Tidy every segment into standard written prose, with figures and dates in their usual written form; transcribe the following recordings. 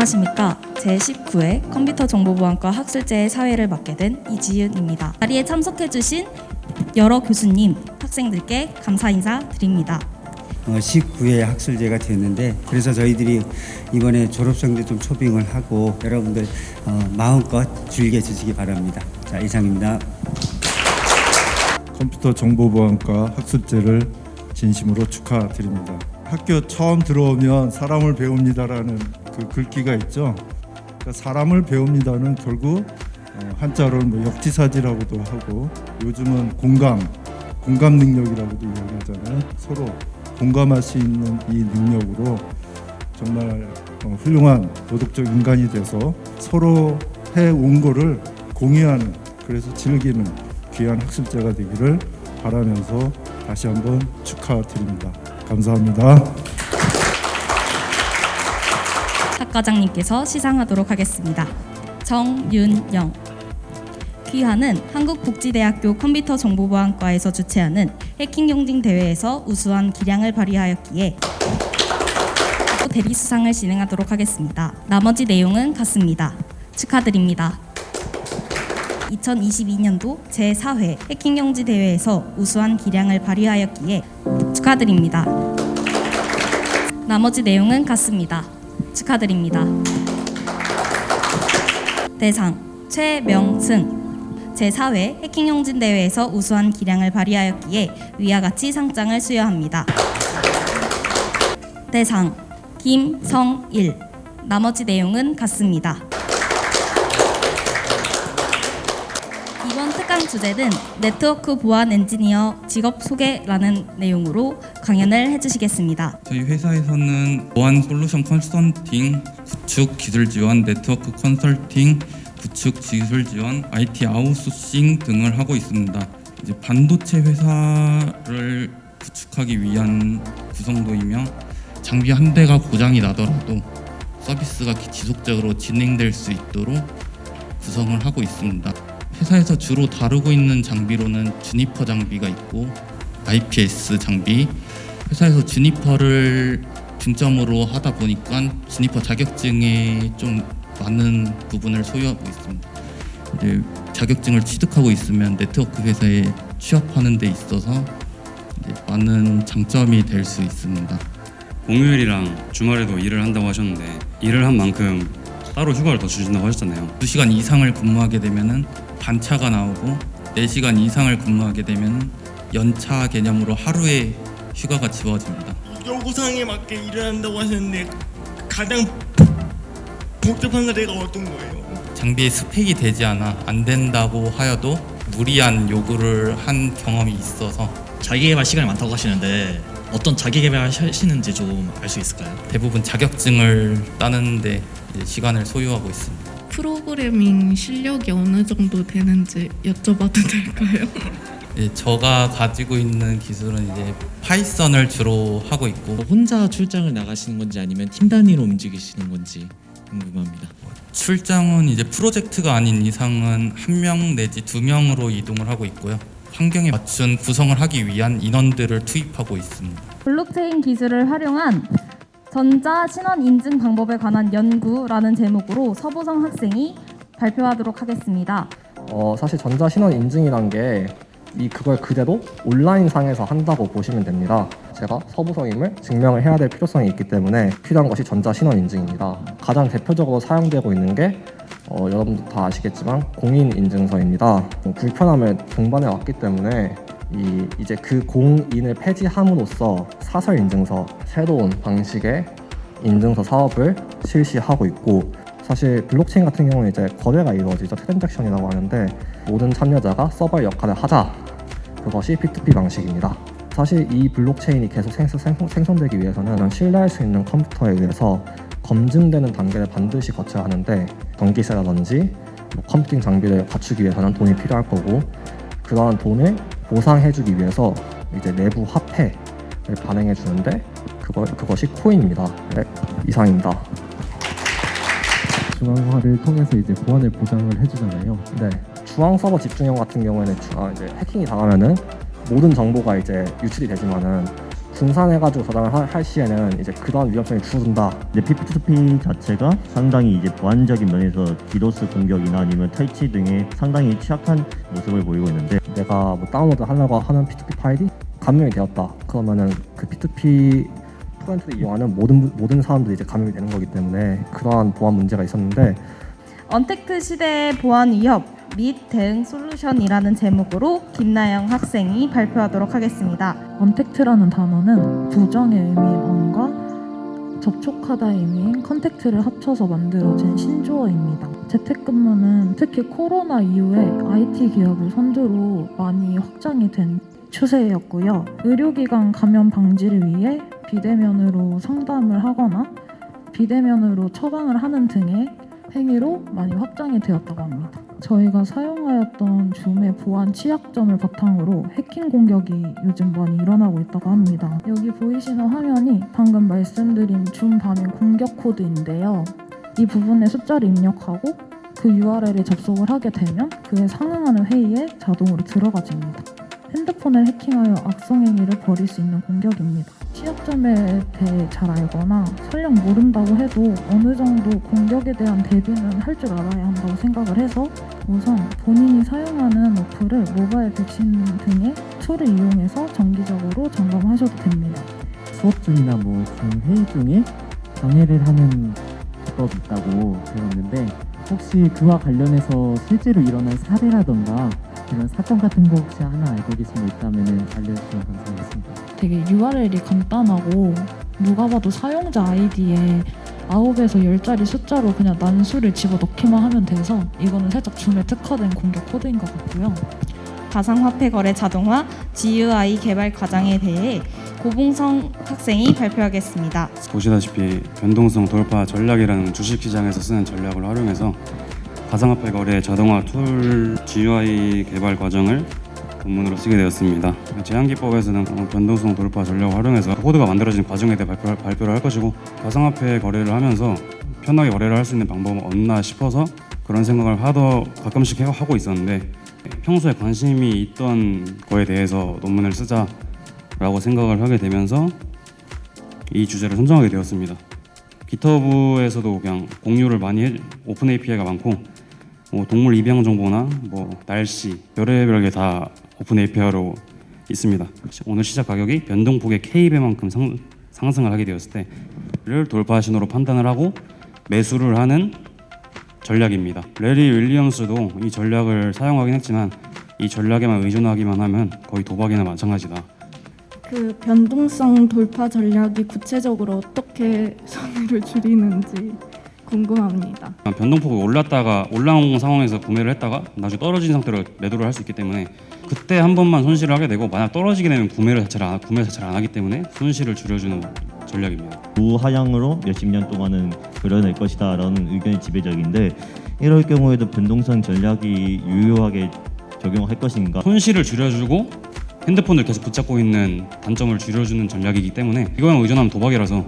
안녕하십니까. 제19회 컴퓨터정보보안과 학술제의 사회를 맡게 된 이지윤입니다. 자리에 참석해주신 여러 교수님, 학생들께 감사 인사 드립니다. 19회 학술제가 되었는데, 그래서 저희들이 이번에 졸업생들 좀 초빙을 하고 여러분들 마음껏 즐겨주시기 바랍니다. 자, 이상입니다. 컴퓨터 정보보안과 학술제를 진심으로 축하드립니다. 학교 처음 들어오면 사람을 배웁니다라는 그 글귀가 있죠. 그러니까 사람을 배웁니다는 결국 한자로는 뭐 역지사지라고도 하고, 요즘은 공감 능력이라고도 이야기하잖아요. 서로 공감할 수 있는 이 능력으로 정말 훌륭한 도덕적 인간이 돼서 서로 해온 거를 공유하는, 그래서 즐기는 귀한 학습제가 되기를 바라면서 다시 한번 축하드립니다. 감사합니다. 학과장님께서 시상하도록 하겠습니다. 정윤영. 귀하는 한국복지대학교 컴퓨터정보보안과에서 주최하는 해킹 경쟁 대회에서 우수한 기량을 발휘하였기에 대리 수상을 진행하도록 하겠습니다. 나머지 내용은 같습니다. 축하드립니다. 2022년도 제4회 해킹 경쟁 대회에서 우수한 기량을 발휘하였기에 축하드립니다. 나머지 내용은 같습니다. 축하드립니다. 대상 최명승. 제4회 해킹 용진 대회에서 우수한 기량을 발휘하였기에 위와 같이 상장을 수여합니다. 대상 김성일. 나머지 내용은 같습니다. 이번 특강 주제는 네트워크 보안 엔지니어 직업 소개라는 내용으로 강연을 해주시겠습니다. 저희 회사에서는 보안 솔루션 컨설팅, 구축 기술 지원, 네트워크 컨설팅, 구축 기술 지원, IT 아웃소싱 등을 하고 있습니다. 이제 반도체 회사를 구축하기 위한 구성도이며, 장비 한 대가 고장이 나더라도 서비스가 지속적으로 진행될 수 있도록 구성을 하고 있습니다. 회사에서 주로 다루고 있는 장비로는 주니퍼 장비가 있고 IPS 장비, 회사에서 주니퍼를 중점으로 하다 보니까 주니퍼 자격증에 좀 많은 부분을 소유하고 있습니다. 이제 자격증을 취득하고 있으면 네트워크 회사에 취업하는 데 있어서 이제 많은 장점이 될 수 있습니다. 공휴일이랑 주말에도 일을 한다고 하셨는데, 일을 한 만큼 따로 휴가를 더 주신다고 하셨잖아요. 2시간 이상을 근무하게 되면 반차가 나오고, 4시간 이상을 근무하게 되면 연차 개념으로 하루의 휴가가 지워집니다. 요구사항에 맞게 일을 한다고 하셨는데 가장 복잡한 사례가 어떤 거예요? 장비에 스펙이 되지 않아 안 된다고 하여도 무리한 요구를 한 경험이 있어서 자기개발 시간이 많다고 하시는데 어떤 자기개발 하시는지 좀 알 수 있을까요? 대부분 자격증을 따는데 이제 시간을 소요하고 있습니다. 프로그래밍 실력이 어느 정도 되는지 여쭤봐도 될까요? 제가 가지고 있는 기술은 이제 파이썬을 주로 하고 있고, 혼자 출장을 나가시는 건지 아니면 팀 단위로 움직이시는 건지 궁금합니다. 출장은 이제 프로젝트가 아닌 이상은 1명 내지 2명으로 이동을 하고 있고요. 환경에 맞춘 구성을 하기 위한 인원들을 투입하고 있습니다. 블록체인 기술을 활용한 전자 신원 인증 방법에 관한 연구라는 제목으로 서보성 학생이 발표하도록 하겠습니다. 사실 전자 신원 인증이란 게 그걸 그대로 온라인 상에서 한다고 보시면 됩니다. 제가 서보성임을 증명을 해야 될 필요성이 있기 때문에 필요한 것이 전자 신원 인증입니다. 가장 대표적으로 사용되고 있는 게 여러분도 다 아시겠지만 공인 인증서입니다. 불편함을 동반해 왔기 때문에 이제 그 공인을 폐지함으로써 사설 인증서, 새로운 방식의 인증서 사업을 실시하고 있고, 사실 블록체인 같은 경우는 이제 거래가 이루어지죠. 트랜잭션이라고 하는데, 모든 참여자가 서버 역할을 하자, 그것이 P2P 방식입니다. 사실 이 블록체인이 계속 생성되기 위해서는 신뢰할 수 있는 컴퓨터에 의해서 검증되는 단계를 반드시 거쳐야 하는데, 전기세라든지 컴퓨팅 장비를 갖추기 위해서는 돈이 필요할 거고, 그러한 돈을 보상해주기 위해서 이제 내부 화폐를 발행해 주는데, 그것이 코인입니다. 네, 이상입니다. 중앙화를 통해서 이제 보안을 보장을 해주잖아요. 네, 중앙 서버 집중형 같은 경우에는 이제 해킹이 당하면은 모든 정보가 이제 유출이 되지만은 분산해가지고 저장을 할 시에는 이제 그런 위험성이 줄어든다. P2P 자체가 상당히 이제 보안적인 면에서 디도스 공격이나 아니면 탈취 등에 상당히 취약한 모습을 보이고 있는데, 내가 뭐 다운로드 하려고 하는 P2P 파일이 감염이 되었다. 그러면은 그 P2P 클라이언트를 이용하는 모든 사람들이 이제 감염이 되는 거기 때문에 그러한 보안 문제가 있었는데, 언택트 시대의 보안 위협 및 대응 솔루션이라는 제목으로 김나영 학생이 발표하도록 하겠습니다. 언택트라는 단어는 부정의 의미인 on과 접촉하다의 의미인 컨택트를 합쳐서 만들어진 신조어입니다. 재택근무는 특히 코로나 이후에 IT 기업을 선두로 많이 확장이 된 추세였고요. 의료기관 감염 방지를 위해 비대면으로 상담을 하거나 비대면으로 처방을 하는 등의 행위로 많이 확장이 되었다고 합니다. 저희가 사용하였던 줌의 보안 취약점을 바탕으로 해킹 공격이 요즘 많이 일어나고 있다고 합니다. 여기 보이시는 화면이 방금 말씀드린 줌 밤의 공격 코드인데요. 이 부분에 숫자를 입력하고 그 URL에 접속을 하게 되면 그에 상응하는 회의에 자동으로 들어가집니다. 핸드폰을 해킹하여 악성행위를 벌일 수 있는 공격입니다. 취약점에 대해 잘 알거나 설령 모른다고 해도 어느 정도 공격에 대한 대비는 할 줄 알아야 한다고 생각을 해서 우선 본인이 사용하는 어플을 모바일 백신 등의 툴을 이용해서 정기적으로 점검하셔도 됩니다. 수업 중이나 뭐 회의 중에 방해를 하는 기법이 있다고 들었는데, 혹시 그와 관련해서 실제로 일어난 사례라던가 이런 사건 같은 거 혹시 하나 알고 계신 거 있다면 알려주시면 감사하겠습니다. 되게 URL이 간단하고 누가 봐도 사용자 아이디에 9에서 10짜리 숫자로 그냥 난수를 집어넣기만 하면 돼서 이거는 살짝 줌에 특화된 공격 코드인 것 같고요. 가상화폐 거래 자동화 GUI 개발 과정에 대해 고봉성 학생이 발표하겠습니다. 보시다시피 변동성 돌파 전략이라는 주식시장에서 쓰는 전략을 활용해서 가상화폐 거래 자동화 툴 GUI 개발 과정을 논문으로 쓰게 되었습니다. 제한기법에서는 변동성 돌파 전략을 활용해서 코드가 만들어진 과정에 대해 발표를 할 것이고, 가상화폐 거래를 하면서 편하게 거래를 할 수 있는 방법은 없나 싶어서 그런 생각을 가끔씩 하고 있었는데, 평소에 관심이 있던 거에 대해서 논문을 쓰자라고 생각을 하게 되면서 이 주제를 선정하게 되었습니다. GitHub에서도 그냥 공유를 많이 오픈 API가 많고, 동물 입양 정보나 날씨 별의별 게 다 오픈 API로 있습니다. 오늘 시작 가격이 변동폭의 K배만큼 상승을 하게 되었을 때를 돌파 신호로 판단을 하고 매수를 하는 전략입니다. 레리 윌리엄스도 이 전략을 사용하긴 했지만 이 전략에만 의존하기만 하면 거의 도박이나 마찬가지다. 그 변동성 돌파 전략이 구체적으로 어떻게 손해를 줄이는지 궁금합니다. 변동폭이 올라온 상황에서 구매를 했다가 나중에 떨어진 상태로 매도를 할 수 있기 때문에 그때 한 번만 손실을 하게 되고, 만약 떨어지게 되면 구매 자체를 안 하기 때문에 손실을 줄여주는 전략입니다. 무하향으로 몇십 년 동안은 그려낼 것이다 라는 의견이 지배적인데, 이럴 경우에도 변동성 전략이 유효하게 적용할 것인가? 손실을 줄여주고 핸드폰을 계속 붙잡고 있는 단점을 줄여주는 전략이기 때문에 이거에만 의존하면 도박이라서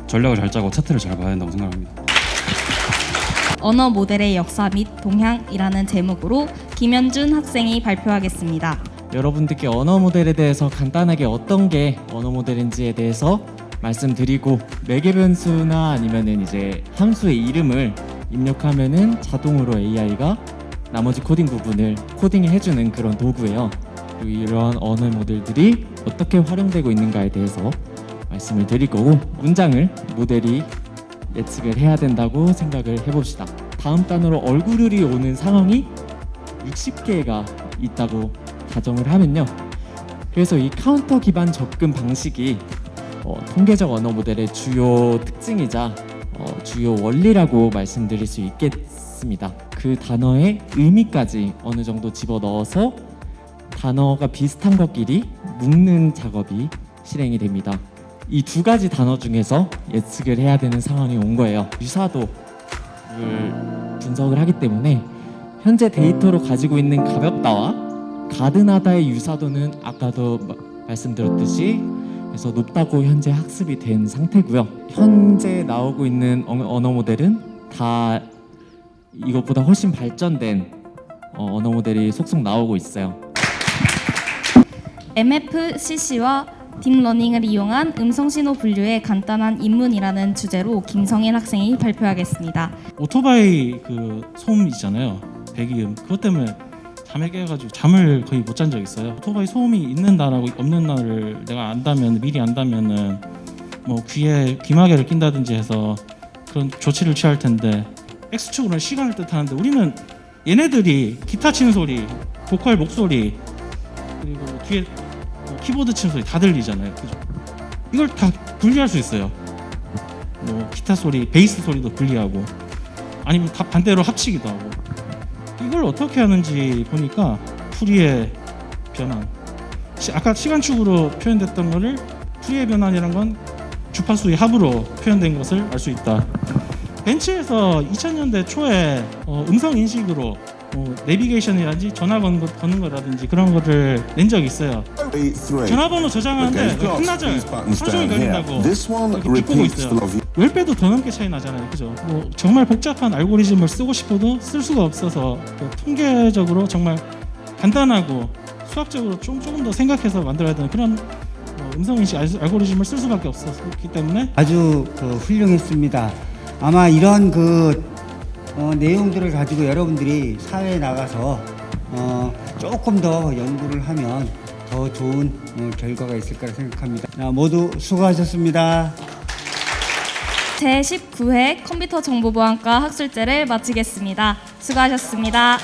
전략을 잘 짜고 차트를 잘 봐야 된다고 생각합니다. 언어 모델의 역사 및 동향이라는 제목으로 김현준 학생이 발표하겠습니다. 여러분들께 언어 모델에 대해서 간단하게 어떤 게 언어 모델인지에 대해서 말씀드리고, 매개 변수나 아니면은 이제 함수의 이름을 입력하면은 자동으로 AI가 나머지 코딩 부분을 코딩해 해주는 그런 도구예요. 그리고 이러한 언어 모델들이 어떻게 활용되고 있는가에 대해서 말씀을 드릴 거고, 문장을 모델이 예측을 해야 된다고 생각을 해봅시다. 다음 단어로 얼굴이 오는 상황이 60개가 있다고 가정을 하면요. 그래서 이 카운터 기반 접근 방식이 통계적 언어 모델의 주요 특징이자 주요 원리라고 말씀드릴 수 있겠습니다. 그 단어의 의미까지 어느 정도 집어넣어서 단어가 비슷한 것끼리 묶는 작업이 실행이 됩니다. 이 두 가지 단어 중에서 예측을 해야 되는 상황이 온 거예요. 유사도를 분석을 하기 때문에 현재 데이터로 가지고 있는 가볍다와 가든하다의 유사도는 아까도 말씀드렸듯이 그래서 높다고 현재 학습이 된 상태고요. 현재 나오고 있는 언어 모델은 다 이것보다 훨씬 발전된 언어 모델이 속속 나오고 있어요. MFCC와 딥러닝을 이용한 음성신호 분류의 간단한 입문이라는 주제로 김성일 학생이 발표하겠습니다. 오토바이 그 소음 있잖아요. 배기음. 그것 때문에 잠에 깨가지고 잠을 거의 못 잔 적 있어요. 오토바이 소음이 있는 날하고 없는 날을 내가 안다면, 미리 안다면은 뭐 귀에 귀마개를 낀다든지 해서 그런 조치를 취할 텐데, X축으로는 시간을 뜻하는데 우리는 얘네들이 기타 치는 소리, 보컬 목소리, 그리고 뒤에 키보드 치는 소리 다 들리잖아요. 그죠? 이걸 다 분리할 수 있어요. 뭐 기타 소리, 베이스 소리도 분리하고, 아니면 다 반대로 합치기도 하고. 이걸 어떻게 하는지 보니까 푸리의 변환, 아까 시간축으로 표현됐던 거를 푸리의 변환이란 건 주파수의 합으로 표현된 것을 알 수 있다. 벤츠에서 2000년대 초에 음성 인식으로 내비게이션이라든지 전화 거는 거라든지 그런 거를 낸 적이 있어요. 전화번호 저장하는데 한나절 하루 종일 걸린다고 비꼬고 있어요. 10배도 더 넘게 차이 나잖아요. 그죠? 뭐 정말 복잡한 알고리즘을 쓰고 싶어도 쓸 수가 없어서 통계적으로 정말 간단하고 수학적으로 조금 더 생각해서 만들어야 되는 그런 음성인식 알고리즘을 쓸 수밖에 없었기 때문에 아주 훌륭했습니다. 아마 이런 내용들을 가지고 여러분들이 사회에 나가서 조금 더 연구를 하면 더 좋은 결과가 있을 거라 생각합니다. 모두 수고하셨습니다. 제19회 컴퓨터 정보보안과 학술제를 마치겠습니다. 수고하셨습니다.